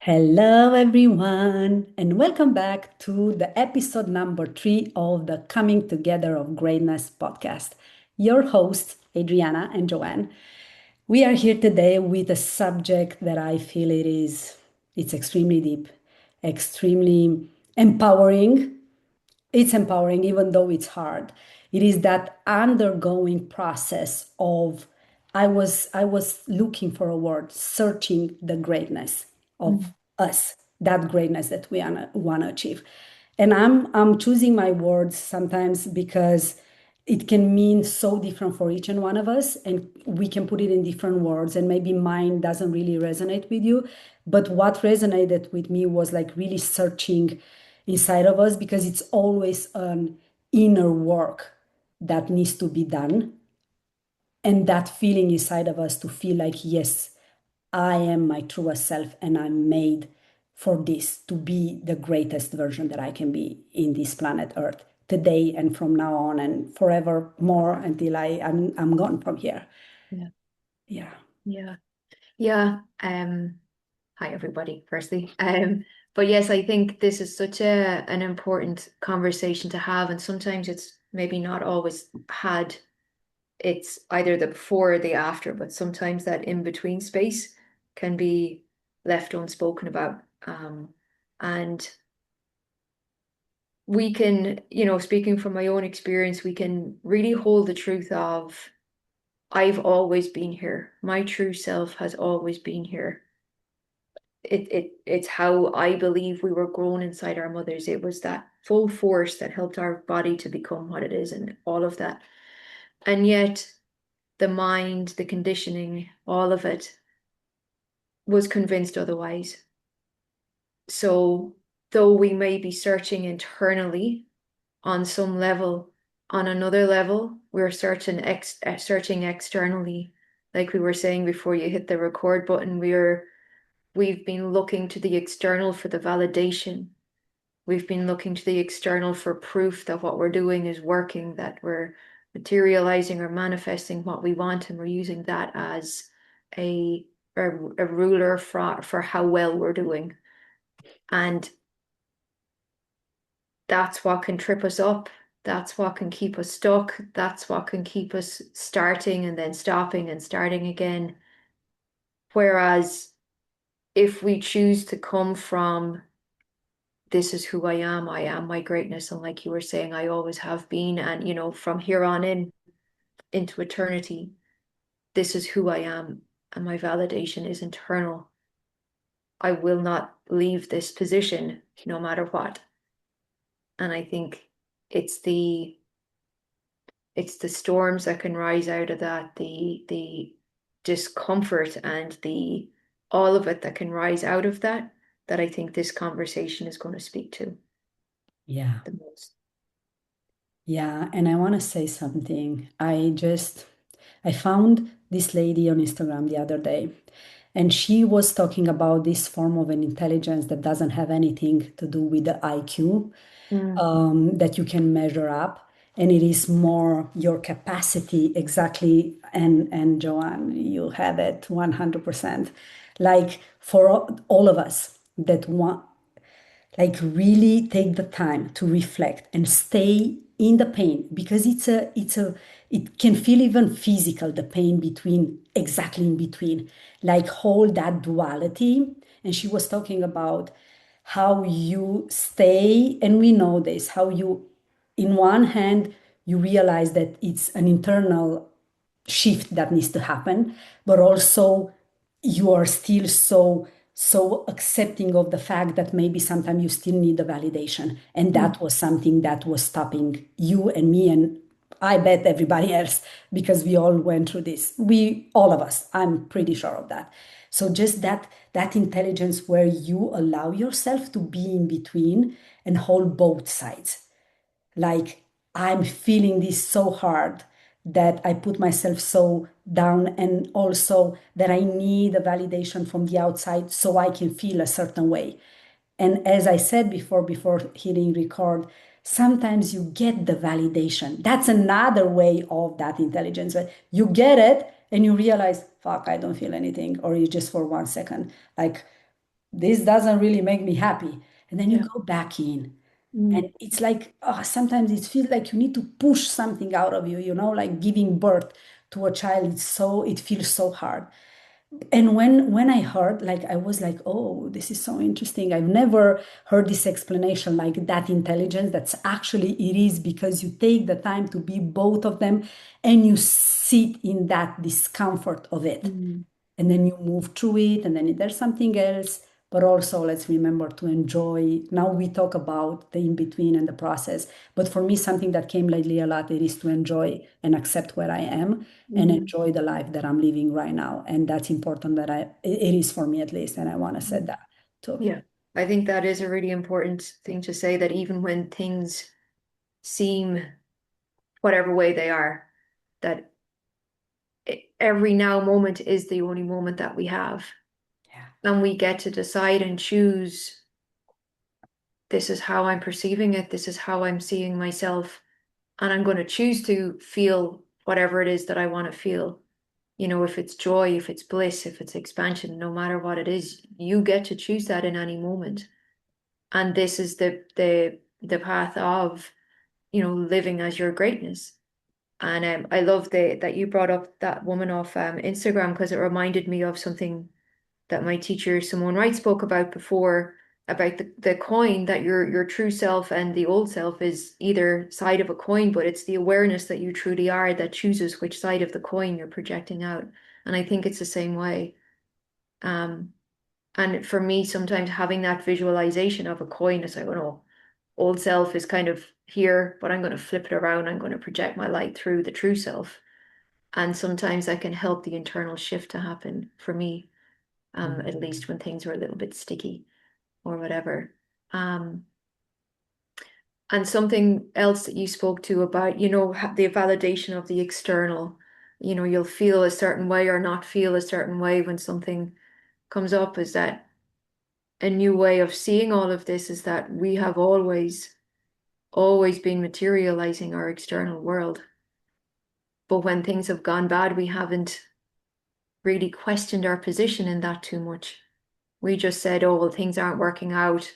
Hello, everyone, and welcome back to the episode number 3 of the Coming Together of Greatness podcast. Your hosts, Adriana and Joanne. We are here today with a subject that I feel it's extremely deep, extremely empowering. It's empowering, even though it's hard. It is that undergoing process of I was looking for a word, searching the greatness of Mm. us, that greatness that we want to achieve. And I'm choosing my words sometimes because it can mean so different for each and one of us, and we can put it in different words, and maybe mine doesn't really resonate with you. But what resonated with me was like really searching inside of us, because it's always an inner work that needs to be done, and that feeling inside of us to feel like, yes, I am my truest self and I'm made for this, to be the greatest version that I can be in this planet Earth today and from now on and forever more until I'm gone from here. Yeah, Yeah. yeah, yeah. Hi everybody, firstly. But yes, I think this is such an important conversation to have, and sometimes it's maybe not always had. It's either the before or the after, but sometimes that in between space can be left unspoken about. And we can, speaking from my own experience, we can really hold the truth of I've always been here. My true self has always been here. It's how I believe we were grown inside our mothers. It was that full force that helped our body to become what it is and all of that. And yet the mind, the conditioning, all of it was convinced otherwise. So though we may be searching internally on some level, on another level, we're searching externally. Like we were saying before you hit the record button, we've been looking to the external for the validation. We've been looking to the external for proof that what we're doing is working, that we're materializing or manifesting what we want, and we're using that as a a ruler for how well we're doing. And that's what can trip us up. That's what can keep us stuck. That's what can keep us starting and then stopping and starting again. Whereas if we choose to come from this is who I am my greatness, and like you were saying, I always have been, and from here on in into eternity, this is who I am, and my validation is internal. I will not leave this position no matter what. And I think it's the it's the storms that can rise out of that, the discomfort and the all of it that can rise out of that, that I think this conversation is going to speak to Yeah. the most. Yeah. And I want to say something. I found this lady on Instagram the other day, and she was talking about this form of an intelligence that doesn't have anything to do with the IQ, Mm. that you can measure up. And it is more your capacity, exactly. And Joanne, you have it 100%. Like for all of us that want, like really take the time to reflect and stay in the pain, because it can feel even physical, the pain between, exactly in between, like hold that duality. And she was talking about how you stay, and we know this, how you, in one hand, you realize that it's an internal shift that needs to happen, but also you are still so accepting of the fact that maybe sometimes you still need the validation, and Mm. that was something that was stopping you and me, and I bet everybody else, because we all went through this, we all of us, I'm pretty sure of that. So just that intelligence where you allow yourself to be in between and hold both sides, like I'm feeling this so hard that I put myself so down, and also that I need a validation from the outside so I can feel a certain way. And as I said before hitting record, sometimes you get the validation. That's another way of that intelligence. You get it and you realize, fuck, I don't feel anything, or you just for 1 second, like this doesn't really make me happy. And then you Yeah. go back in. And Mm. it's like, oh, sometimes it feels like you need to push something out of you, like giving birth to a child. It feels so hard. And when I heard, like, I was like, oh, this is so interesting. I've never heard this explanation, like that intelligence. That's actually it is because you take the time to be both of them and you sit in that discomfort of it. Mm. And then you move through it, and then there's something else. But also, let's remember to enjoy. Now we talk about the in between and the process. But for me, something that came lately a lot, it is to enjoy and accept where I am and Mhm. enjoy the life that I'm living right now. And that's important it is for me at least. And I want to say Mhm. that too. Yeah, I think that is a really important thing to say, that even when things seem whatever way they are, that every now moment is the only moment that we have. Yeah. And we get to decide and choose, this is how I'm perceiving it, this is how I'm seeing myself, and I'm going to choose to feel whatever it is that I want to feel. If it's joy, if it's bliss, if it's expansion, no matter what it is, you get to choose that in any moment. And this is the path of, living as your greatness. And I love that you brought up that woman off Instagram, because it reminded me of something that my teacher Simone Wright spoke about before, about the coin, that your true self and the old self is either side of a coin, but it's the awareness that you truly are that chooses which side of the coin you're projecting out. And I think it's the same way. Um, and for me, sometimes having that visualization of a coin is like, oh no, old self is kind of here, but I'm going to flip it around. I'm going to project my light through the true self. And sometimes that can help the internal shift to happen for me, at least when things are a little bit sticky or whatever. Um, and something else that you spoke to about, the validation of the external, you'll feel a certain way or not feel a certain way when something comes up, is that a new way of seeing all of this is that we have always been materializing our external world. But when things have gone bad, we haven't really questioned our position in that too much. We just said, oh, well, things aren't working out.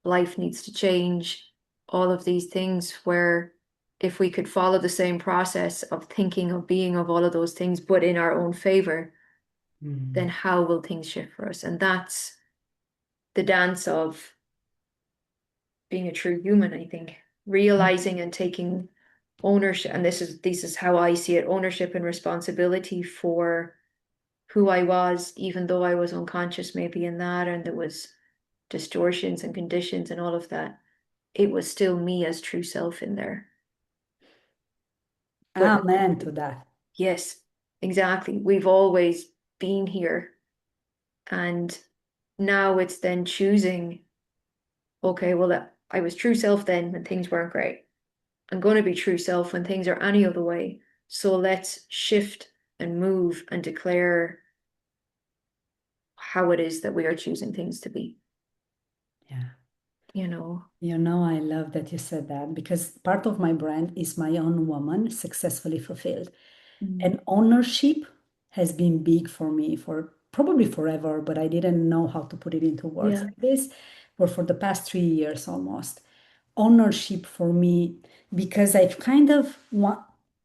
Life needs to change. All of these things, where if we could follow the same process of thinking, of being, of all of those things, but in our own favor, then Mm. how will things shift for us? And that's the dance of being a true human, I think, realizing and taking ownership. And this is how I see it: ownership and responsibility for who I was, even though I was unconscious maybe in that, and there was distortions and conditions and all of that. It was still me as true self in there. But Amen to that. yes, exactly. We've always been here. And now it's then choosing, okay, well, I was true self then when things weren't great. I'm going to be true self when things are any other way. So let's shift and move and declare how it is that we are choosing things to be, Yeah. you know. I love that you said that because part of my brand is my own woman successfully fulfilled. Mm. And ownership has been big for me for probably forever, but I didn't know how to put it into words Yeah. like this, or for the past 3 years almost. Ownership for me, because I've kind of,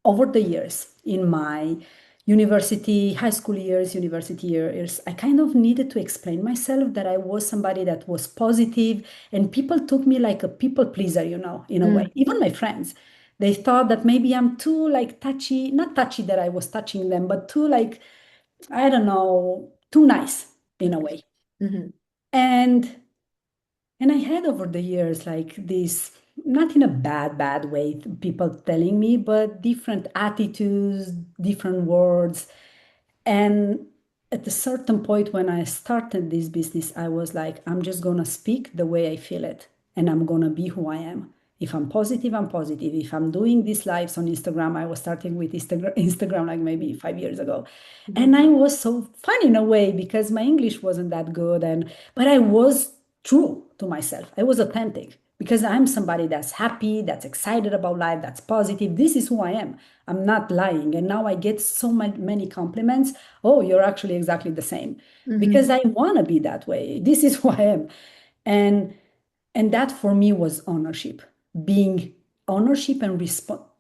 over the years in my high school years, university years, I kind of needed to explain myself that I was somebody that was positive, and people took me like a people pleaser, in a way. Mm. Even my friends, they thought that maybe I'm too like touchy, not touchy that I was touching them, but too like, I don't know, too nice in a way. Hmm. And I had over the years like this, not in a bad way, people telling me, but different attitudes, different words. And at a certain point when I started this business, I was like, I'm just going to speak the way I feel it, and I'm going to be who I am. If I'm positive, I'm positive. If I'm doing these lives on Instagram, I was starting with Instagram like maybe 5 years ago. Hmm. And I was so fun in a way because my English wasn't that good. But I was true to myself. I was authentic. because I'm somebody that's happy, that's excited about life, that's positive. This is who I am. I'm not lying. And now I get so many compliments. Oh, you're actually exactly the same. Hmm. Because I want to be that way. This is who I am. And and that for me was ownership, being ownership and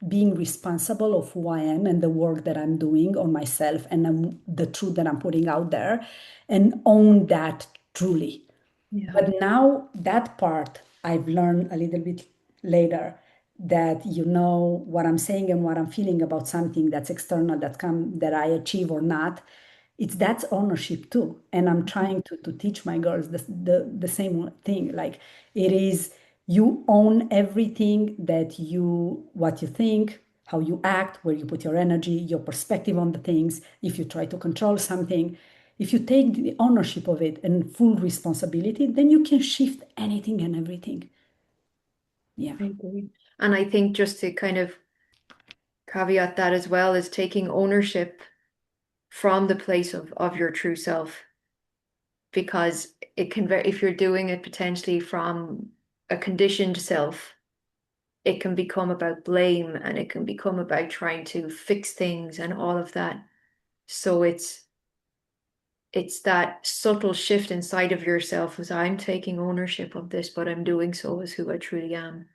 being responsible of who I am and the work that I'm doing on myself and the truth that I'm putting out there and own that truly. Yeah. But now that part I've learned a little bit later, that you know what I'm saying and what I'm feeling about something that's external, that I achieve or not. It's that's ownership too. And I'm trying to teach my girls the same thing. Like it is, you own everything that you, what you think, how you act, where you put your energy, your perspective on the things. If you try to control something, if you take the ownership of it and full responsibility, then you can shift anything and everything. Yeah. I agree. And I think just to kind of caveat that as well is taking ownership from the place of your true self, because it can very, if you're doing it potentially from a conditioned self, it can become about blame and it can become about trying to fix things and all of that. So it's that subtle shift inside of yourself as I'm taking ownership of this, but I'm doing so as who I truly am,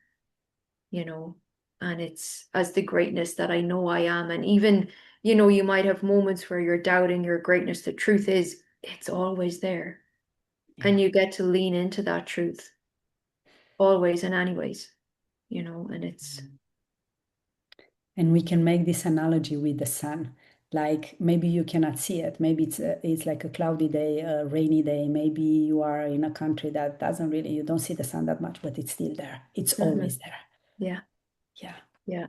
you know, and it's as the greatness that I know I am. And even, you might have moments where you're doubting your greatness. The truth is, it's always there. Yeah. And you get to lean into that truth always and anyways, and it's, And we can make this analogy with the sun. Like maybe you cannot see it. Maybe it's like a cloudy day, a rainy day. Maybe you are in a country that doesn't really, you don't see the sun that much, but it's still there. It's mhm, always there. yeah, Yeah, yeah.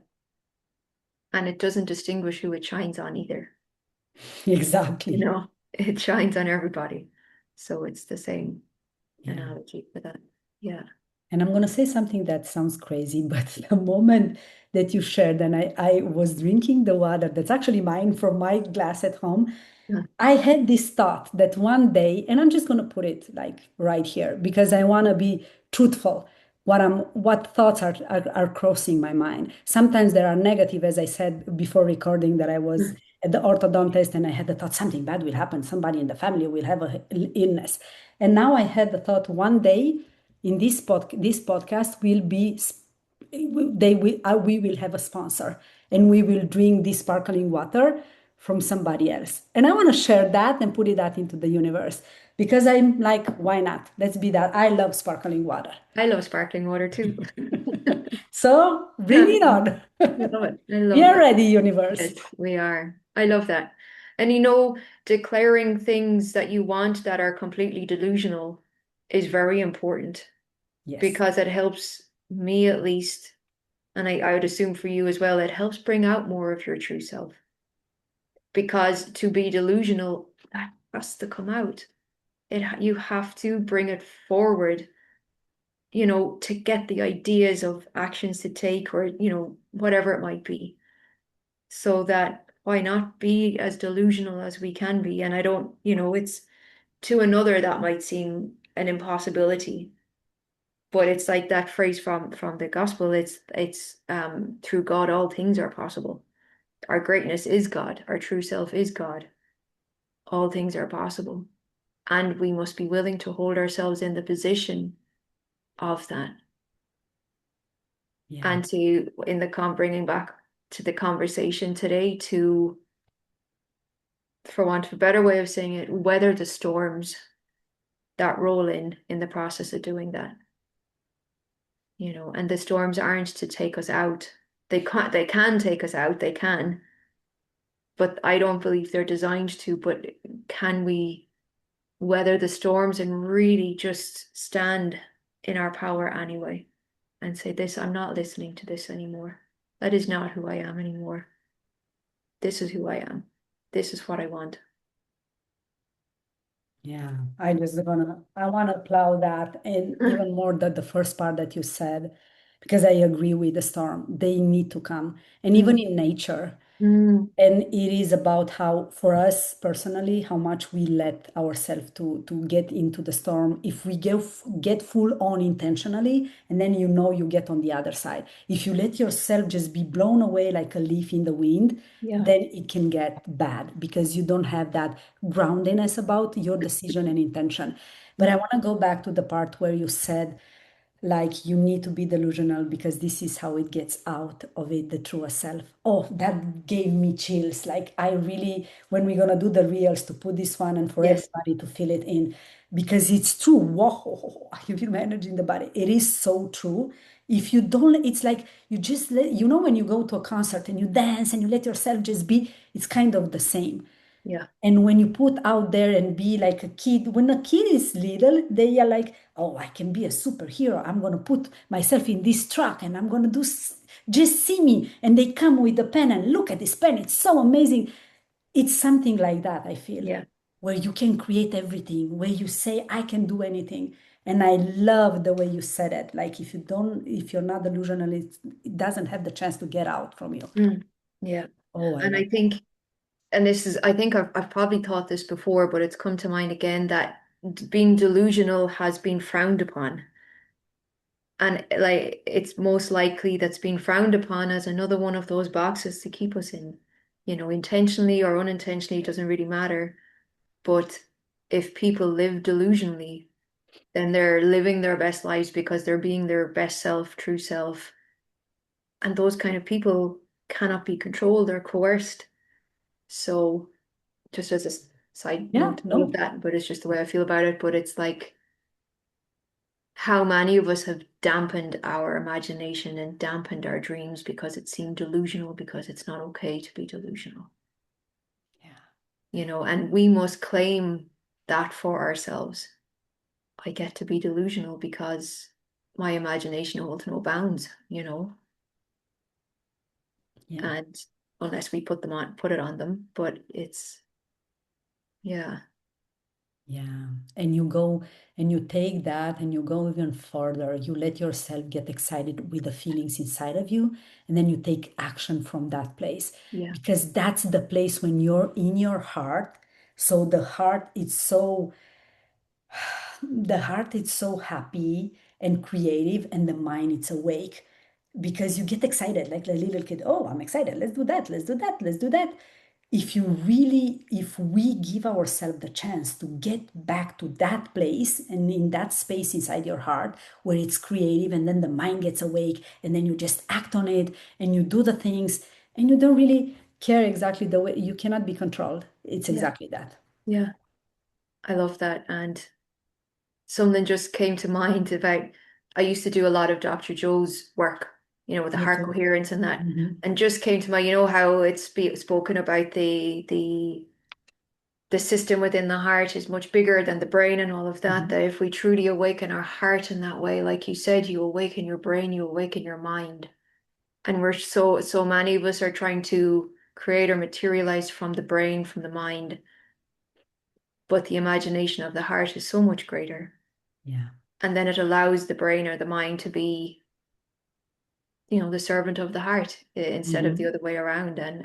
And it doesn't distinguish who it shines on either. exactly. It shines on everybody. So it's the same Yeah. analogy for that. Yeah. And I'm going to say something that sounds crazy, but the moment that you shared, and I was drinking the water that's actually mine from my glass at home, Yeah. I had this thought that one day, and I'm just going to put it like right here because I want to be truthful. What thoughts are crossing my mind. Sometimes there are negative, as I said before recording, that I was at the orthodontist and I had the thought something bad will happen. Somebody in the family will have a illness. And now I had the thought one day in this podcast will be we will have a sponsor and we will drink this sparkling water from somebody else. And I want to share that and put it out into the universe because I'm like, why not? Let's be that. I love sparkling water. I love sparkling water too. So bring it on. I love it. I We love are that. ready, universe. Yes, we are. I love that. And declaring things that you want that are completely delusional is very important Yes. because it helps me at least, and I would assume for you as well, it helps bring out more of your true self. Because to be delusional, that has to come out. You have to bring it forward, to get the ideas of actions to take or, whatever it might be. So that why not be as delusional as we can be? And I don't, it's to another that might seem an impossibility, but it's like that phrase from the gospel. It's through God all things are possible. Our greatness is God, our true self is God. All things are possible. And we must be willing to hold ourselves in the position of that. Yeah. And to, bringing back to the conversation today, to, for want of a better way of saying it, weather the storms that roll in the process of doing that. And the storms aren't to take us out. They can take us out, they can, but I don't believe they're designed to. But can we weather the storms and really just stand in our power anyway and say, this, I'm not listening to this anymore. That is not who I am anymore. This is who I am. This is what I want. Yeah, I want to plow that and even more that the first part that you said, because I agree with the storm. They need to come. And even Mm, in nature, Mm, And it is about how, for us personally, how much we let ourselves to get into the storm. If we get full on intentionally, and then you get on the other side. If you let yourself just be blown away like a leaf in the wind, yeah. then it can get bad because you don't have that groundedness about your decision and intention. But I Mm, want to go back to the part where you said, like, you need to be delusional because this is how it gets out of it, the true self. Oh, that gave me chills. Like, I really, when we're gonna do the reels, to put this one and for yes. everybody to feel it in, because it's true. Whoa, you feel my energy in the body. It is so true. If you don't, it's like you just let, when you go to a concert and you dance and you let yourself just be, it's kind of the same. Yeah. And when you put out there and be like a kid, when a kid is little, they are like, oh, I can be a superhero. I'm going to put myself in this truck and I'm going to just see me. And they come with the pen and look at this pen. It's so amazing. It's something like that, I feel, Yeah. where you can create everything, where you say, I can do anything. And I love the way you said it. Like, if you're not delusional, it doesn't have the chance to get out from you. Mm, yeah. Oh, I And love I think, and this is, I think I've probably thought this before, but it's come to mind again that being delusional has been frowned upon. And like it's most likely that's being frowned upon as another one of those boxes to keep us in, intentionally or unintentionally, it doesn't really matter. But if people live delusionally, then they're living their best lives because they're being their best self, true self. And those kind of people cannot be controlled or coerced. So just as a side Yeah, note to all of no. that, but it's just the way I feel about it. But it's like how many of us have dampened our imagination and dampened our dreams because it seemed delusional, because it's not okay to be delusional, Yeah. and we must claim that for ourselves. I get to be delusional because my imagination holds no bounds, Yeah. and unless we put it on them, but yeah, Yeah, and you go and you take that and you go even further. You let yourself get excited with the feelings inside of you, and then you take action from that place yeah, because that's the place when you're in your heart. So the heart is so happy and creative, and the mind it's awake because you get excited like a little kid. Oh, I'm excited. Let's do that. Let's do that. Let's do that. If we give ourselves the chance to get back to that place and in that space inside your heart where it's creative, and then the mind gets awake, and then you just act on it and you do the things, and you don't really care exactly the way, you cannot be controlled. It's yeah, exactly that. yeah. I love that. And something just came to mind about I used to do a lot of Dr. Joe's work, with the Me heart too. coherence and that. Mhm. And just came to mind, how it's spoken about the system within the heart is much bigger than the brain and all of that. Mhm. That if we truly awaken our heart in that way, like you said, you awaken your brain, you awaken your mind. And we're so many of us are trying to create or materialize from the brain, from the mind, but the imagination of the heart is so much greater. Yeah. And then it allows the brain or the mind to be, the servant of the heart instead of the Mhm. other way around. And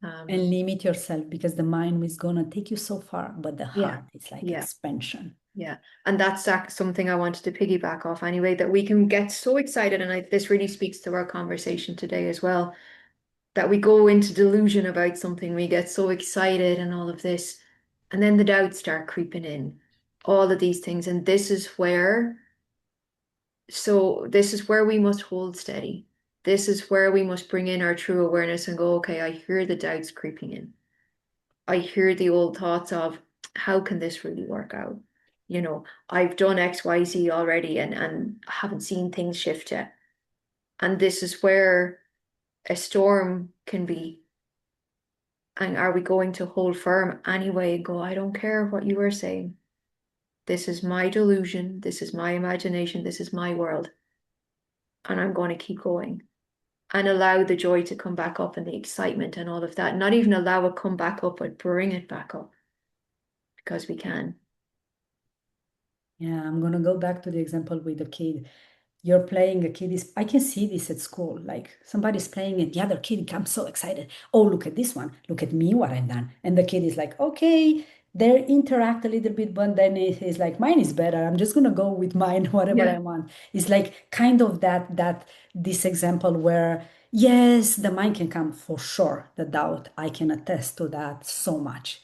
And limit yourself because the mind is gonna take you so far, but the yeah, heart is like yeah, expansion. yeah. And that's something I wanted to piggyback off anyway, that we can get so excited. And this really speaks to our conversation today as well, that we go into delusion about something, we get so excited and all of this, and then the doubts start creeping in, all of these things. And this is where we must hold steady. This is where we must bring in our true awareness and go, okay, I hear the doubts creeping in. I hear the old thoughts of, how can this really work out? I've done XYZ already and haven't seen things shift yet. And this is where a storm can be. And are we going to hold firm anyway and go, I don't care what you are saying. This is my delusion. This is my imagination. This is my world. And I'm going to keep going and allow the joy to come back up and the excitement and all of that. Not even allow it come back up, but bring it back up because we can. Yeah, I'm gonna go back to the example with the kid. You're playing, a kid is, I can see this at school. Like somebody's playing it, the other kid comes so excited. Oh, look at this one. Look at me, what I've done. And the kid is like, okay, they interact a little bit, but then it is like, mine is better. I'm just gonna go with mine, whatever Yeah. I want. It's like kind of this example where yes, the mind can come for sure, the doubt. I can attest to that so much.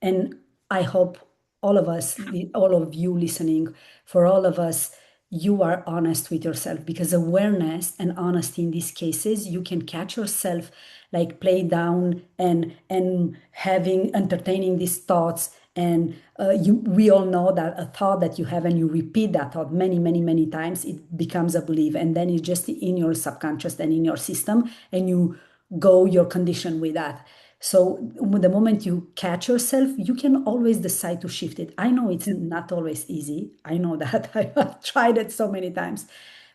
And I hope all of us, all of you listening, for all of us, you are honest with yourself, because awareness and honesty in these cases, you can catch yourself like play down and having entertaining these thoughts. And we all know that a thought that you have and you repeat that thought many, many, many times, it becomes a belief. And then it's just in your subconscious and in your system, and you go your condition with that. So the moment you catch yourself, you can always decide to shift it. I know it's Yeah. not always easy. I know that. I've tried it so many times,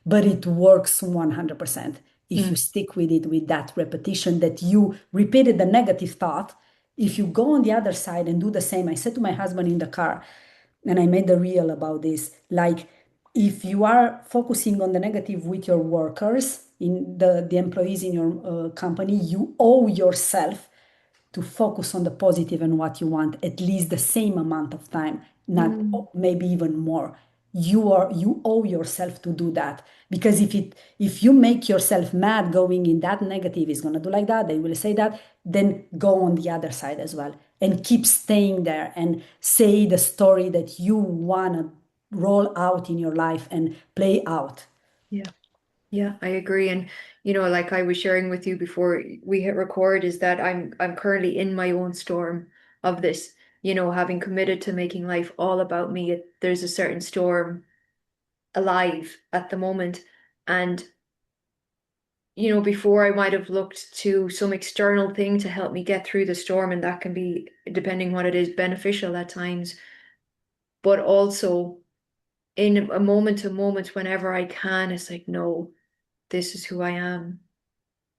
but it works 100% if you Mm. stick with it, with that repetition that you repeated the negative thought. If you go on the other side and do the same, I said to my husband in the car, and I made a reel about this, like if you are focusing on the negative with your workers, in the employees in your company, you owe yourself to focus on the positive and what you want at least the same amount of time, not Mm. maybe even more. You owe yourself to do that, because if you make yourself mad going in that negative, is going to do like that, they will say that, then go on the other side as well and keep staying there and say the story that you want to roll out in your life and play out. Yeah. Yeah, I agree. And like I was sharing with you before we hit record, is that I'm currently in my own storm of this. Having committed to making life all about me, there's a certain storm alive at the moment. And before I might have looked to some external thing to help me get through the storm, and that can be, depending what it is, beneficial at times, but also in a moment to moment, whenever I can, it's like, no, this is who I am.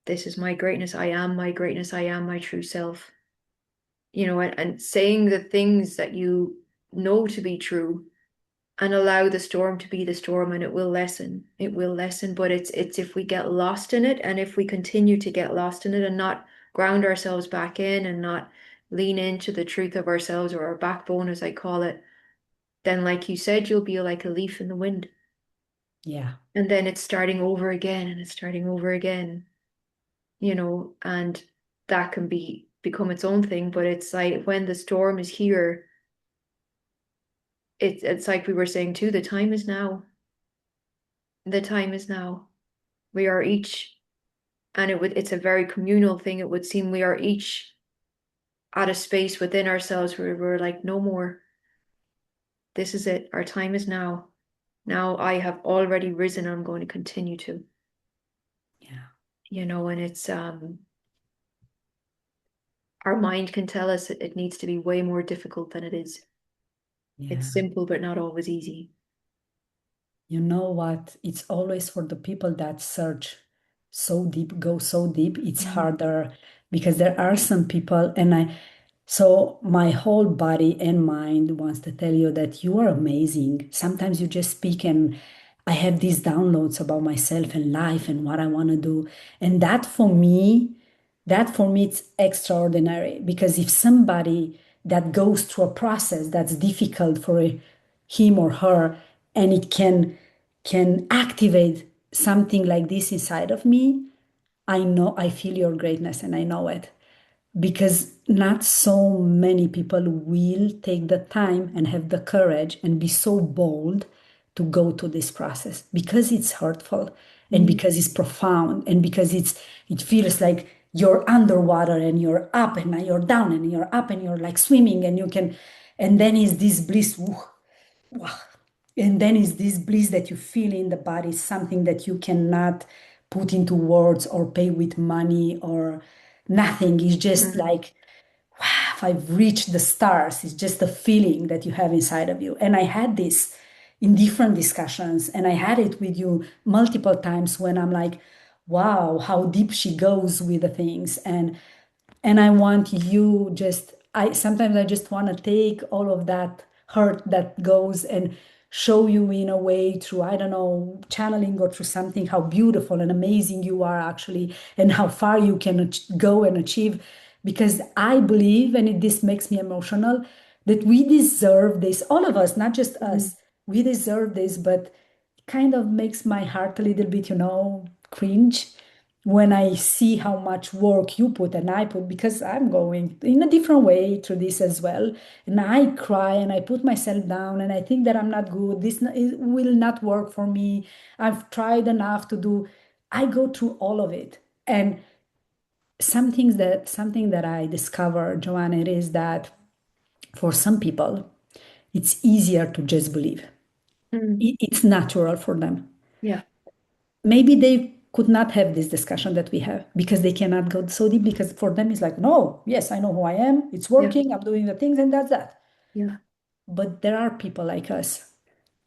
This is my greatness. I am my greatness. I am my true self. And saying the things that you know to be true, and allow the storm to be the storm, and it will lessen. It will lessen, but it's if we get lost in it, and if we continue to get lost in it and not ground ourselves back in and not lean into the truth of ourselves, or our backbone, as I call it, then like you said, you'll be like a leaf in the wind. Yeah, And then it's starting over again, and it's starting over again, and that can become its own thing. But it's like when the storm is here, it's like we were saying too, the time is now. The time is now. We are each, and it's a very communal thing. It would seem we are each at a space within ourselves where we're like, no more. This is it. Our time is now. Now I have already risen. I'm going to continue to, yeah, and it's our mind can tell us it needs to be way more difficult than it is. It's yeah. simple, but not always easy. You know what? It's always for the people that search so deep, go so deep, it's Mm. harder, because there are some people, so my whole body and mind wants to tell you that you are amazing. Sometimes you just speak, and I have these downloads about myself and life and what I want to do. And that for me, it's extraordinary, because if somebody that goes through a process that's difficult for him or her, and it can activate something like this inside of me, I know I feel your greatness and I know it, because not so many people will take the time and have the courage and be so bold to go to this process, because it's hurtful and Mm. because it's profound and because it feels like you're underwater and you're up and now you're down and you're up and you're like swimming and you can, and then is this bliss. Wow. And then is this bliss that you feel in the body, something that you cannot put into words or pay with money or nothing. It's just Mm. like, wow, I've reached the stars. It's just a feeling that you have inside of you. And I had this in different discussions, and I had it with you multiple times when I'm like, wow, how deep she goes with the things. And I want you just, I sometimes I just want to take all of that hurt that goes and show you in a way through, I don't know, channeling or through something, how beautiful and amazing you are actually, and how far you can go and achieve. Because I believe, and this makes me emotional, that we deserve this, all of us, not just Mm. us. We deserve this, but kind of makes my heart a little bit, cringe when I see how much work you put and I put, because I'm going in a different way through this as well. And I cry and I put myself down and I think that I'm not good. It will not work for me. I've tried enough to do. I go through all of it. And something that I discovered, Joanne, it is that for some people, it's easier to just believe. Mm. It's natural for them. Yeah, Maybe they could not have this discussion that we have because they cannot go so deep, because for them it's like, no, yes, I know who I am, it's yeah, working, I'm doing the things, and that's that. yeah. But there are people like us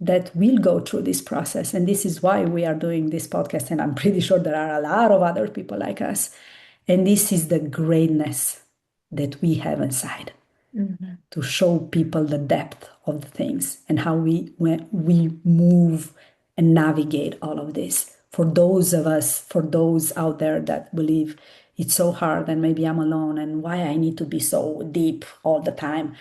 that will go through this process, and this is why we are doing this podcast, and I'm pretty sure there are a lot of other people like us, and this is the greatness that we have inside, Hmm. to show people the depth of the things and how when we move and navigate all of this. For those of us, for those out there that believe it's so hard and maybe I'm alone and why I need to be so deep all the time.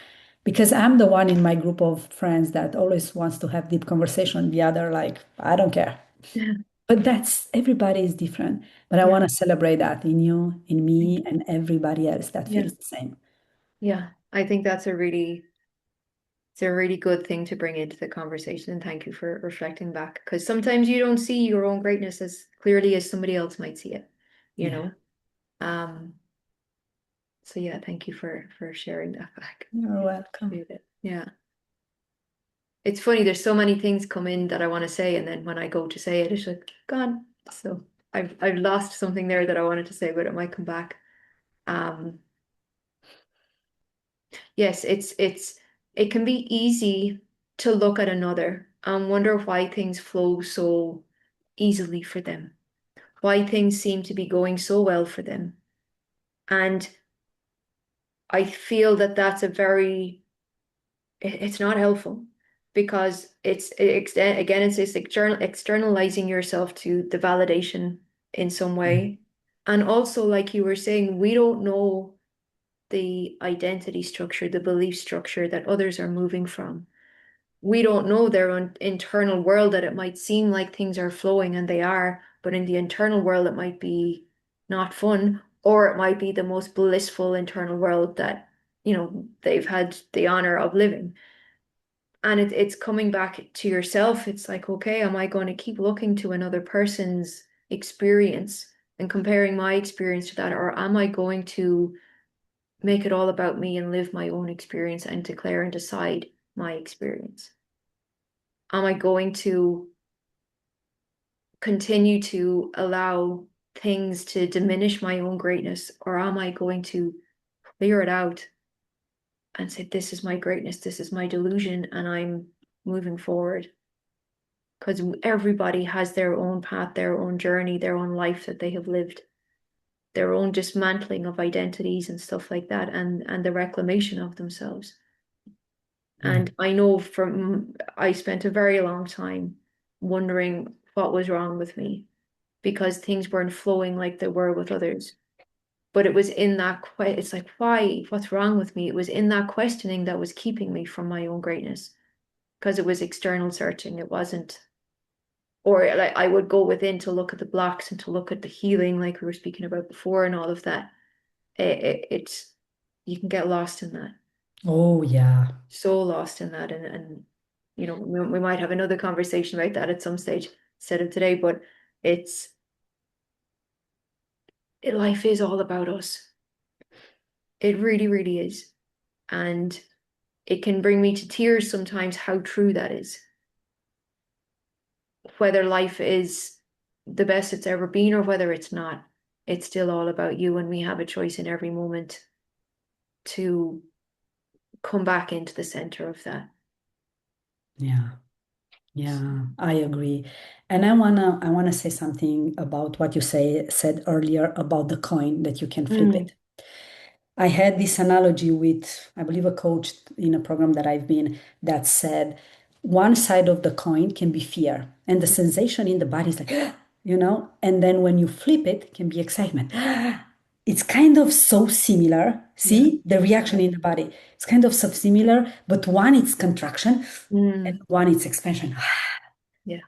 Because I'm the one in my group of friends that always wants to have deep conversation. The other, like, I don't care. Yeah, But that's everybody is different. But I yeah. want to celebrate that in you, in Thank me, you. and everybody else that Yeah, feels the same. yeah. I think that's it's a really good thing to bring into the conversation. And thank you for reflecting back, because sometimes you don't see your own greatness as clearly as somebody else might see it, you Yeah, know? Um, so yeah, thank you for sharing that back. you're I welcome. appreciate it. Yeah. It's funny, there's so many things come in that I want to say, and then when I go to say it, it's like gone. So I've lost something there that I wanted to say, but it might come back. Um, yes, it can be easy to look at another and wonder why things flow so easily for them, why things seem to be going so well for them. And I feel that that's a very it's not helpful, because again, it's this externalizing yourself to the validation in some Yeah. way. And also, like you were saying, we don't know the identity structure, the belief structure that others are moving from. We don't know their own internal world, that it might seem like things are flowing and they are, but in the internal world it might be not fun, or it might be the most blissful internal world that, they've had the honor of living. And it's coming back to yourself. It's like, okay, am I going to keep looking to another person's experience and comparing my experience to that, or am I going to make it all about me and live my own experience and declare and decide my experience? Am I going to continue to allow things to diminish my own greatness, or am I going to clear it out and say, this is my greatness, this is my delusion, and I'm moving forward? Because everybody has their own path, their own journey, their own life that they have lived, their own dismantling of identities and stuff like that, and the reclamation of themselves. Yeah. And I know I spent a very long time wondering what was wrong with me, because things weren't flowing like they were with others. But it was in that it's like, why? What's wrong with me? It was in that questioning that was keeping me from my own greatness, because it was external searching. It wasn't, or like I would go within to look at the blocks and to look at the healing, like we were speaking about before, and all of that. It's you can get lost in that, Oh, yeah. so lost in that, and we might have another conversation about that at some stage instead of today. But it's life is all about us. It really, really is. And it can bring me to tears sometimes how true that is. Whether life is the best it's ever been or whether it's not, it's still all about you. And we have a choice in every moment to come back into the center of that. Yeah. Yeah, I agree. And I wanna say something about what you said earlier about the coin that you can flip Mm, it. I had this analogy with, I believe, a coach in a program that I've been that said, one side of the coin can be fear, and the sensation in the body is like, and then when you flip it, it can be excitement. It's kind of so similar. Yeah. See the reaction Yeah. in the body. It's kind of so similar, but one it's contraction and Mm. one it's expansion. Yeah.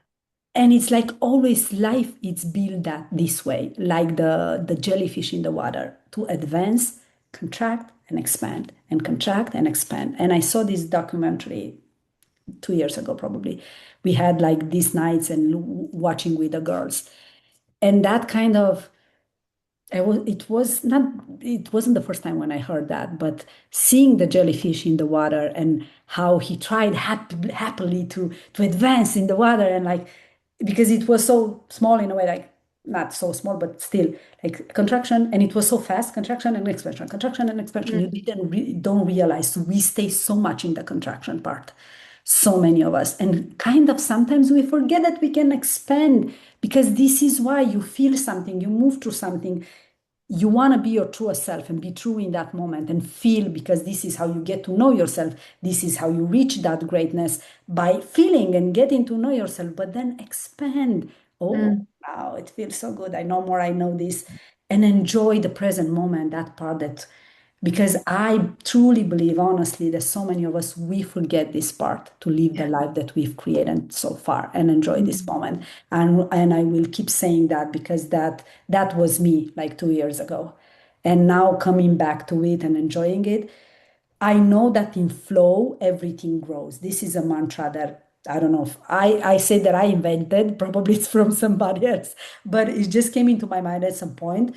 And it's like always life it's built that this way, like the jellyfish in the water, to advance, contract, and expand, and contract and expand. And I saw this documentary 2 years ago, probably. We had like these nights and watching with the girls. And that kind of it was not, it wasn't the first time when I heard that, but seeing the jellyfish in the water and how he tried happily to advance in the water, and like, because it was so small in a way, like not so small, but still like contraction, and it was so fast, contraction and expansion, contraction and expansion. You Mm. don't realize we stay so much in the contraction part, so many of us, and kind of sometimes we forget that we can expand, because this is why you feel something, you move through something, you want to be your truest self and be true in that moment and feel, because this is how you get to know yourself. This is how you reach that greatness, by feeling and getting to know yourself, but then expand. Oh, Mm. wow, it feels so good. I know more, I know this, and enjoy the present moment, that part that, because I truly believe, honestly, that so many of us, we forget this part to live the Yeah. life that we've created so far and enjoy this Mm. moment. And I will keep saying that, because that was me like 2 years ago. And now coming back to it and enjoying it, I know that in flow, everything grows. This is a mantra that I don't know if I say that I invented, probably it's from somebody else, but it just came into my mind at some point,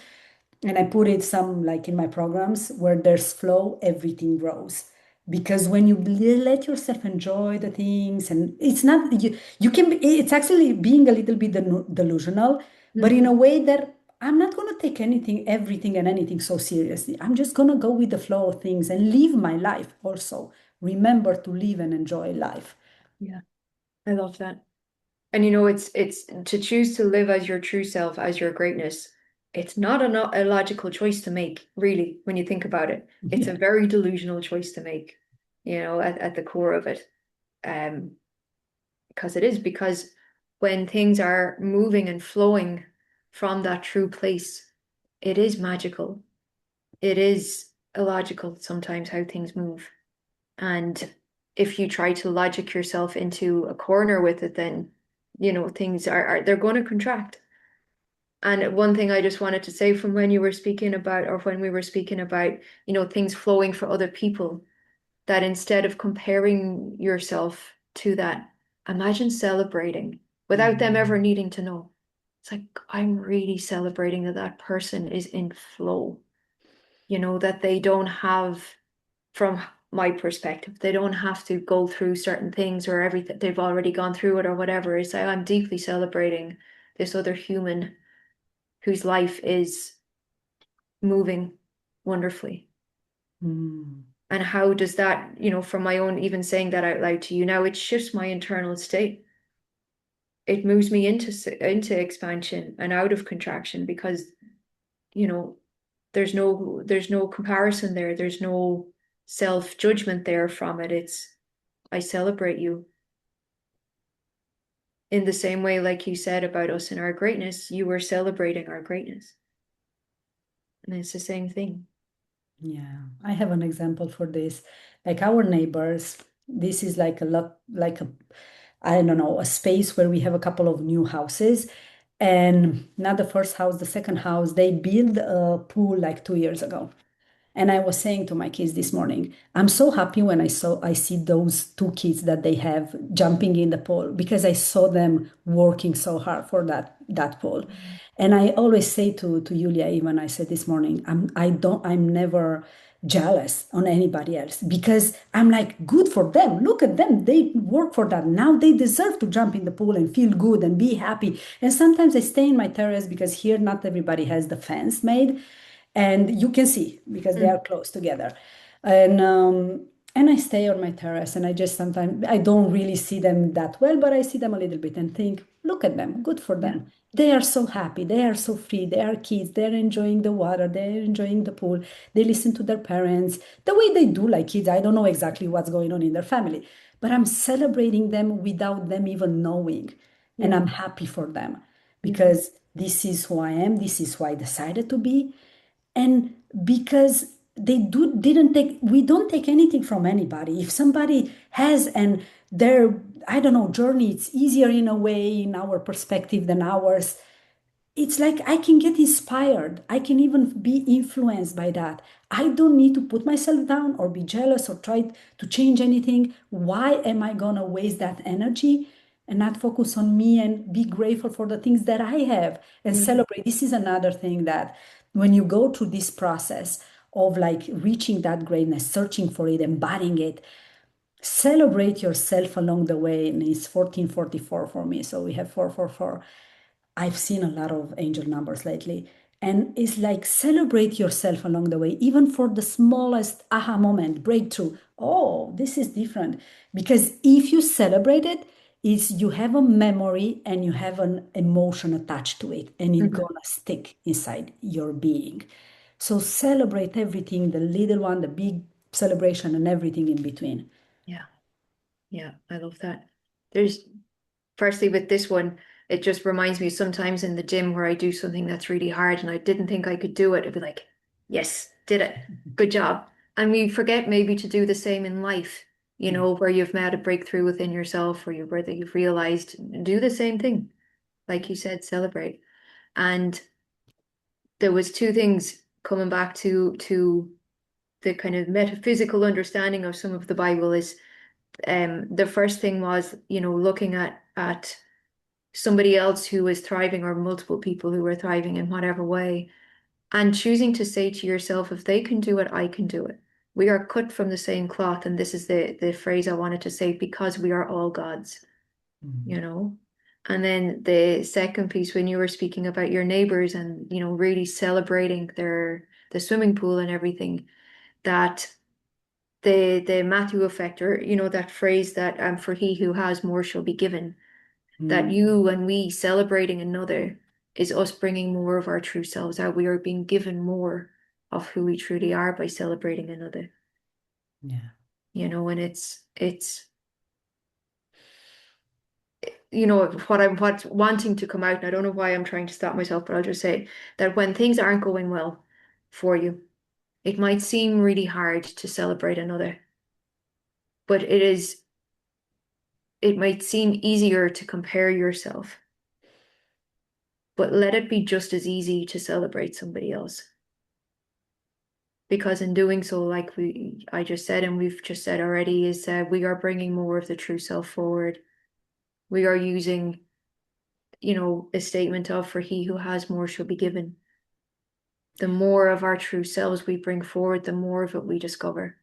and I put it some like in my programs, where there's flow, everything grows. Because when you let yourself enjoy the things, and it's not you can it's actually being a little bit delusional, but Mm. in a way that I'm not going to take anything, everything and anything so seriously. I'm just going to go with the flow of things and live my life also. Remember to live and enjoy life. Yeah. I love that. And it's to choose to live as your true self, as your greatness. It's not a logical choice to make, really, when you think about it. It's a Yeah. very delusional choice to make, at the core of it. Um, because when things are moving and flowing from that true place, it is magical. It is illogical sometimes how things move. And if you try to logic yourself into a corner with it, then things are they're going to contract. And one thing I just wanted to say, from when you were speaking about, or when we were speaking about, things flowing for other people, that instead of comparing yourself to that, imagine celebrating without them ever Mm. needing to know. It's like, I'm really celebrating that that person is in flow, that they don't have, from my perspective, they don't have to go through certain things, or everything they've already gone through it, or whatever. It's like, I'm deeply celebrating this other human whose life is moving wonderfully. Mm. And how does that, from my own, even saying that out loud to you now, it shifts my internal state. It moves me into expansion and out of contraction, because you know there's no comparison there. There's no self-judgment there from it. It's, I celebrate you in the same way, like you said about us and our greatness. You were celebrating our greatness, and it's the same thing. Yeah, I have an example for this. Like our neighbors, this is like a lot, like a, I don't know, a space where we have a couple of new houses. And not the first house, the second house, they built a pool like 2 years ago. And I was saying to my kids this morning, I'm so happy when I see those two kids that they have jumping in the pool, because I saw them working so hard for that pool. And I always say to Julia, even I said this morning, I'm never jealous on anybody else, because I'm like, good for them. Look at them. They work for that. Now they deserve to jump in the pool and feel good and be happy. And sometimes I stay in my terrace, because here not everybody has the fence made, and you can see because they Mm. are close together. And I stay on my terrace, and I just sometimes I don't really see them that well, but I see them a little bit and think, look at them, good for Yeah. them. They are so happy, they are so free, they are kids, they're enjoying the water, they're enjoying the pool, they listen to their parents the way they do like kids. I don't know exactly what's going on in their family, but I'm celebrating them without them even knowing. And Yeah. I'm happy for them Yeah. because this is who I am, this is who I decided to be. And because they didn't take, we don't take anything from anybody. If somebody has and their, I don't know, journey, it's easier in a way in our perspective than ours, it's like I can get inspired. I can even be influenced by that. I don't need to put myself down or be jealous or try to change anything. Why am I going to waste that energy and not focus on me and be grateful for the things that I have and Mm. celebrate? This is another thing that when you go through this process of like reaching that greatness, searching for it, embodying it, celebrate yourself along the way. And it's 1444 for me. So we have 444. I've seen a lot of angel numbers lately. And it's like celebrate yourself along the way, even for the smallest aha moment, breakthrough. Oh, this is different. Because if you celebrate it, is you have a memory and you have an emotion attached to it, and it's Mhm. gonna stick inside your being. So celebrate everything, the little one, the big celebration, and everything in between. Yeah. Yeah. I love that. There's firstly with this one, it just reminds me sometimes in the gym where I do something that's really hard and I didn't think I could do it. I'd be like, yes, did it. Good job. And we forget maybe to do the same in life, Yeah. where you've made a breakthrough within yourself or whether you've realized do the same thing. Like you said, celebrate. And there was two things coming back to the kind of metaphysical understanding of some of the Bible is the first thing was, looking at somebody else who is thriving or multiple people who are thriving in whatever way and choosing to say to yourself, if they can do it, I can do it. We are cut from the same cloth, and this is the phrase I wanted to say, because we are all gods, you Mhm. know. And then the second piece, when you were speaking about your neighbors and really celebrating the swimming pool and everything, that the Matthew effect, or that phrase that for he who has more shall be given, that Mm. you and we celebrating another is us bringing more of our true selves out. We are being given more of who we truly are by celebrating another, Yeah. and it's what I'm what's wanting to come out, and I don't know why I'm trying to stop myself, but I'll just say that when things aren't going well for you, it might seem really hard to celebrate another, but it might seem easier to compare yourself, but let it be just as easy to celebrate somebody else. Because in doing so, like I just said, and we've just said already, is that we are bringing more of the true self forward. We are using, a statement of, for he who has more shall be given. The more of our true selves we bring forward, the more of it we discover.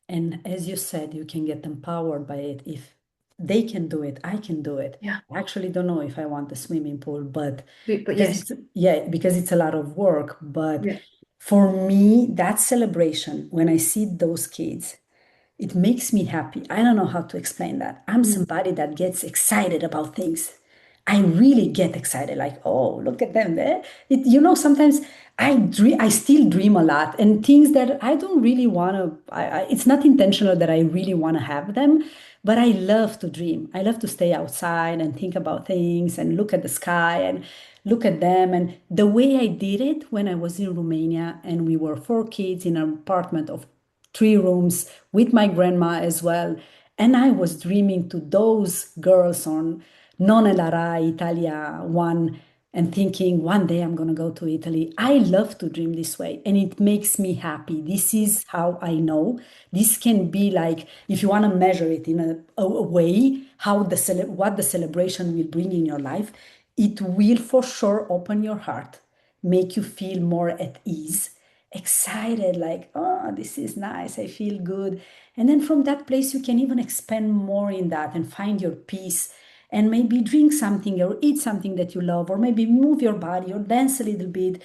And as you said, you can get empowered by it. If they can do it, I can do it. Yeah. I actually don't know if I want the swimming pool, but But because yes. it's, yeah, because it's a lot of work. But Yeah. for me, that celebration, when I see those kids, it makes me happy. I don't know how to explain that. I'm Mm. somebody that gets excited about things. I really get excited, like, oh, look at them there. Sometimes I still dream a lot, and things that I don't really want to. It's not intentional that I really want to have them, but I love to dream. I love to stay outside and think about things and look at the sky and look at them. And the way I did it when I was in Romania, and we were four kids in an apartment of 3 rooms with my grandma as well. And I was dreaming to those girls on Non è la Rai Italia 1 and thinking one day I'm going to go to Italy. I love to dream this way and it makes me happy. This is how I know. This can be like, if you want to measure it in a way, what the celebration will bring in your life, it will for sure open your heart, make you feel more at ease, excited, like, oh, this is nice, I feel good. And then from that place, you can even expand more in that and find your peace and maybe drink something or eat something that you love, or maybe move your body or dance a little bit.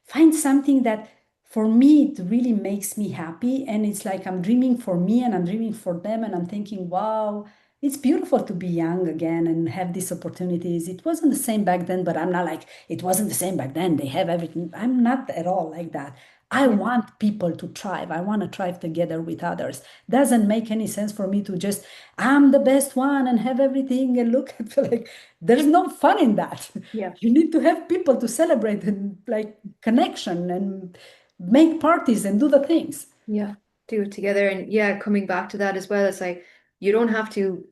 Find something that for me, it really makes me happy. And it's like I'm dreaming for me and I'm dreaming for them. And I'm thinking, wow, it's beautiful to be young again and have these opportunities. It wasn't the same back then, but I'm not like, it wasn't the same back then. They have everything. I'm not at all like that. I Yeah. want people to thrive. I want to thrive together with others. Doesn't make any sense for me to just, I'm the best one and have everything and look at like there's no fun in that. Yeah. You need to have people to celebrate and like connection and make parties and do the things. Yeah. Do it together. And yeah, coming back to that as well, it's like you don't have to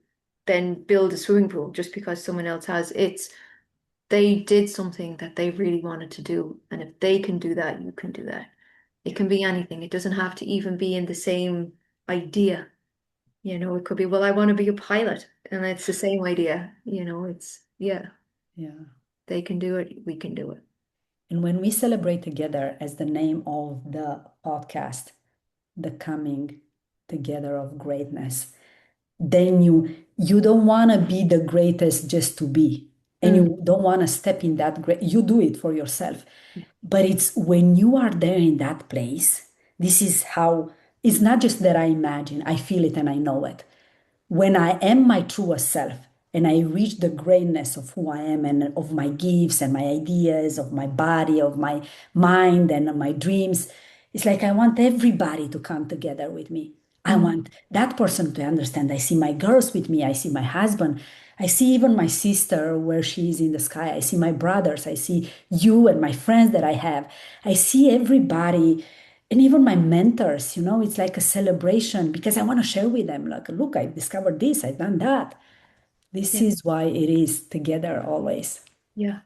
then build a swimming pool just because someone else has. It's they did something that they really wanted to do. And if they can do that, you can do that. It can be anything. It doesn't have to even be in the same idea. It could be, well, I want to be a pilot. And it's the same idea. Yeah, Yeah. they can do it. We can do it. And when we celebrate together, as the name of the podcast, the coming together of greatness, then you don't want to be the greatest just to be, and Mm. you don't want to step in that great. You do it for yourself, Yeah. but it's when you are there in that place. This is how it's not just that I imagine, I feel it and I know it. When I am my truest self and I reach the greatness of who I am and of my gifts and my ideas, of my body, of my mind and my dreams, it's like I want everybody to come together with me. I Mm. want that person to understand. I see my girls with me. I see my husband. I see even my sister where she is in the sky. I see my brothers. I see you and my friends that I have. I see everybody and even my mentors, it's like a celebration because I want to share with them, like, look, I discovered this, I've done that. This Yeah. is why it is together always. Yeah.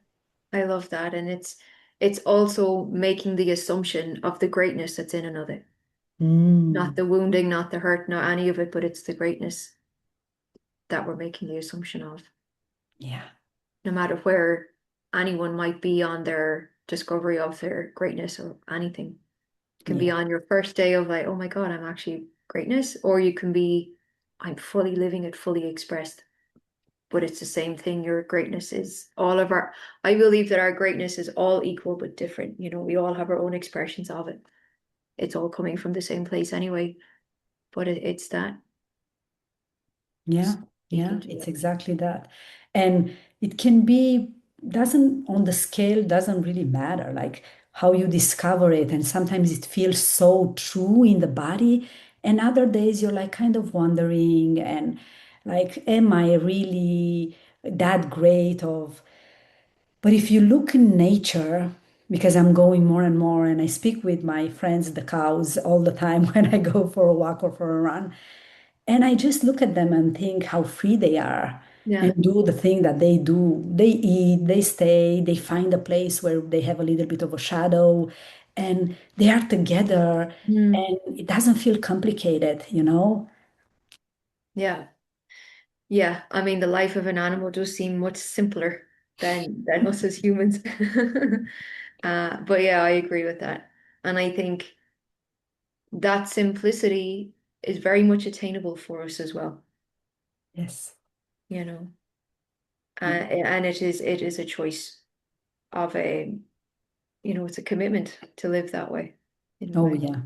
I love that. And it's also making the assumption of the greatness that's in another. Not Mm, the wounding, not the hurt, not any of it, but it's the greatness that we're making the assumption of. yeah, No matter where anyone might be on their discovery of their greatness or anything. You can be yeah, on your first day of like, oh my God, I'm actually greatness, or you can be, I'm fully living it, fully expressed. But it's the same thing. Your greatness is all of our, I believe that our greatness is all equal but different. We all have our own expressions of it. It's all coming from the same place anyway, but it's that yeah, yeah, speaking to it's it. exactly that. And it can be, doesn't, on the scale, doesn't really matter, like how you discover it. And sometimes it feels so true in the body. And other days you're like kind of wondering and like, am I really that great of. But if you look in nature, because I'm going more and more, and I speak with my friends, the cows, all the time when I go for a walk or for a run, and I just look at them and think how free they are Yeah. and do the thing that they do. They eat, they stay, they find a place where they have a little bit of a shadow, and they are together, Mm. and it doesn't feel complicated. Yeah. Yeah. I mean, the life of an animal does seem much simpler than us as humans. But yeah, I agree with that. And I think that simplicity is very much attainable for us as well, Yes. you know. Yeah. And it is a choice of it's a commitment to live that way in a Oh, way. yeah.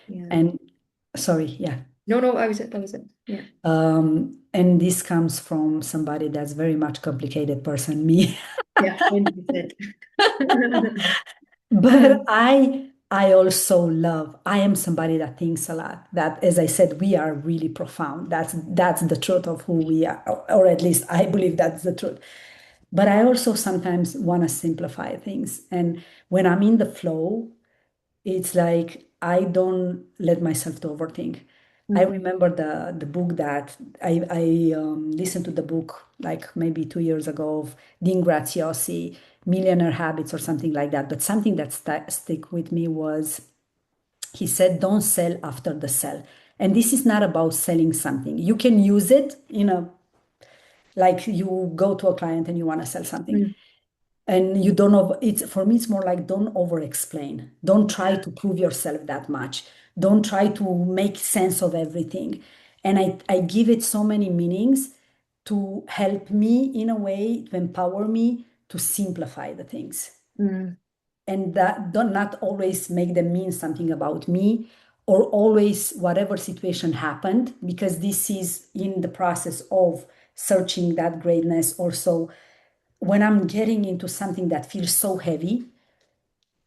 Yeah. And sorry, yeah. No, no, I was it. That was it. Yeah. And this comes from somebody that's very much complicated person, me. Yeah, 100%. But I also love, I am somebody that thinks a lot. That, as I said, we are really profound. That's the truth of who we are, or at least I believe that's the truth. But I also sometimes want to simplify things. And when I'm in the flow, it's like I don't let myself to overthink. I Mm. remember the book that I listened to the book like maybe 2 years ago of Dean Graziosi, Millionaire Habits or something like that. But something that stick with me was he said, "Don't sell after the sell." And this is not about selling something. You can use it like you go to a client and you want to sell something Mm. and you don't know, it's for me it's more like don't over explain, don't try Yeah. to prove yourself that much, don't try to make sense of everything. And I give it so many meanings to help me in a way to empower me to simplify the things, Mm. and that don't not always make them mean something about me or always whatever situation happened, because this is in the process of searching that greatness. Also, when I'm getting into something that feels so heavy,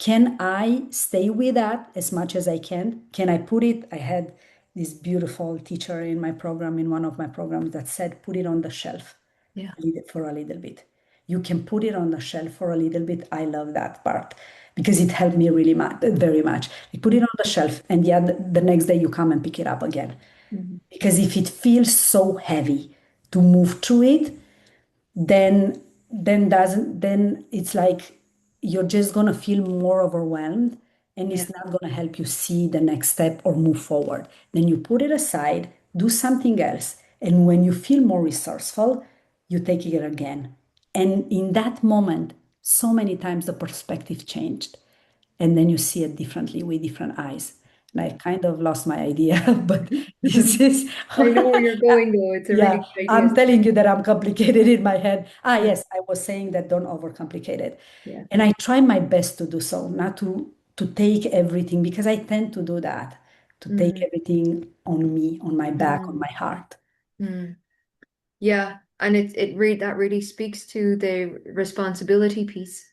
Can I stay with that as much as I can? Can I put it? I had this beautiful teacher in my program, in one of my programs, that said, put it on the shelf Yeah. for a little bit. You can put it on the shelf for a little bit. I love that part because it helped me really much, very much. You put it on the shelf, and the next day you come and pick it up again. Mhm. Because if it feels so heavy to move through it, then it's like you're just gonna feel more overwhelmed, and Yeah. it's not gonna help you see the next step or move forward. Then you put it aside, do something else, and when you feel more resourceful, you take it again. And in that moment, so many times the perspective changed, and then you see it differently with different eyes. And I kind of lost my idea, but this is I know where you're going though. It's a really yeah, good idea. I'm telling you that I'm complicated in my head. Yeah. Yes, I was saying that don't overcomplicate it. Yeah. And I try my best to do so, not to take everything, because I tend to do that, to take Mm, everything on me, on my back, on mm, my heart. mm. Yeah. And that really speaks to the responsibility piece,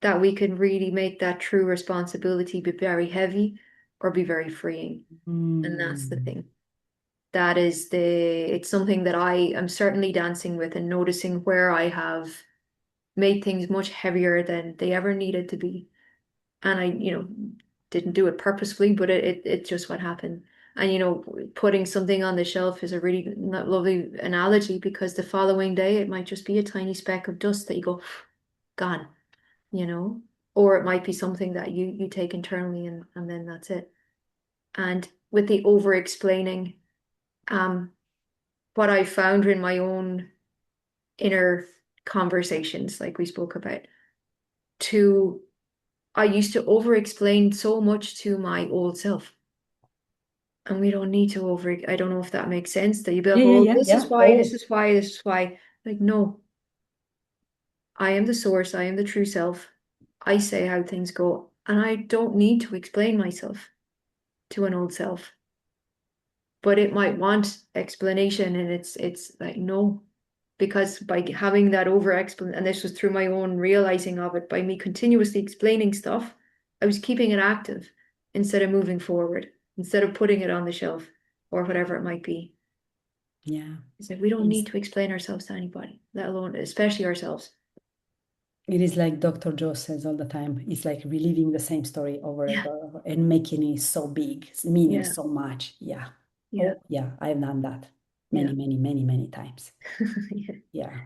that we can really make that true responsibility be very heavy or be very freeing. And that's the Mm. thing. It's something that I am certainly dancing with and noticing where I have made things much heavier than they ever needed to be. And I, didn't do it purposefully, but it's just what happened. And putting something on the shelf is a really lovely analogy, because the following day it might just be a tiny speck of dust that you go, gone, you know, or it might be something that you take internally, and then that's it. And with the over explaining, um, what I found in my own inner conversations, like we spoke about, to I used to over explain so much to my old self. And we don't need to over, I don't know if that makes sense. That you be Yeah, like, yeah, oh, yeah, this is yeah. why, this Oh, is why, this is why. Like, no, I am the source, I am the true self. I say how things go, and I don't need to explain myself to an old self. But it might want explanation, and it's like, no. Because by having that over explain, and this was through my own realizing of it, by me continuously explaining stuff, I was keeping it active instead of moving forward, instead of putting it on the shelf or whatever it might be. yeah. It's like we don't It's, need to explain ourselves to anybody, let alone especially ourselves. it is like Dr. Joe says all the time. It's like reliving the same story over and Yeah, over and making it so big, meaning yeah, so much. Yeah. yeah, Oh, yeah. I've done that yeah, many, many, many, many times. yeah, Yeah.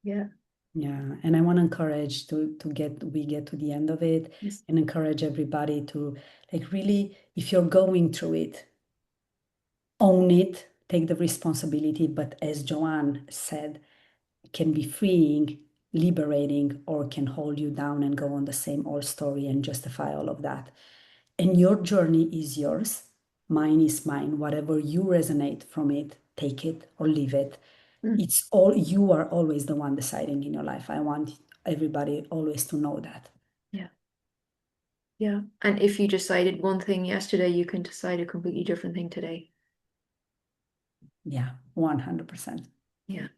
yeah. Yeah, and I want to encourage to get we get to the end of it, Yes. and encourage everybody to, like, really, if you're going through it, own it, take the responsibility. But as Joanne said, it can be freeing, liberating, or can hold you down and go on the same old story and justify all of that. And your journey is yours, mine is mine. Whatever you resonate from it, take it or leave it. Mm, It's all, you are always the one deciding in your life. I want everybody always to know that. yeah, yeah. And if you decided one thing yesterday, you can decide a completely different thing today. Yeah, 100%. Yeah.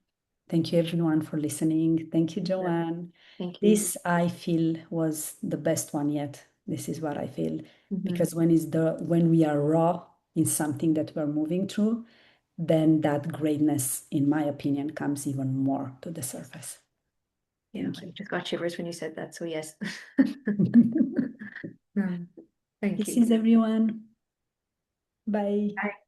Thank you everyone for listening. Thank you, Joanne. Thank you. This I feel was the best one yet. This is what I feel. Hmm. Because when we are raw in something that we're moving through, then that greatness, in my opinion, comes even more to the surface. Yeah, Thank I you. just got shivers when you said that, so yes. Mm, thank This you. is everyone. Bye. Bye.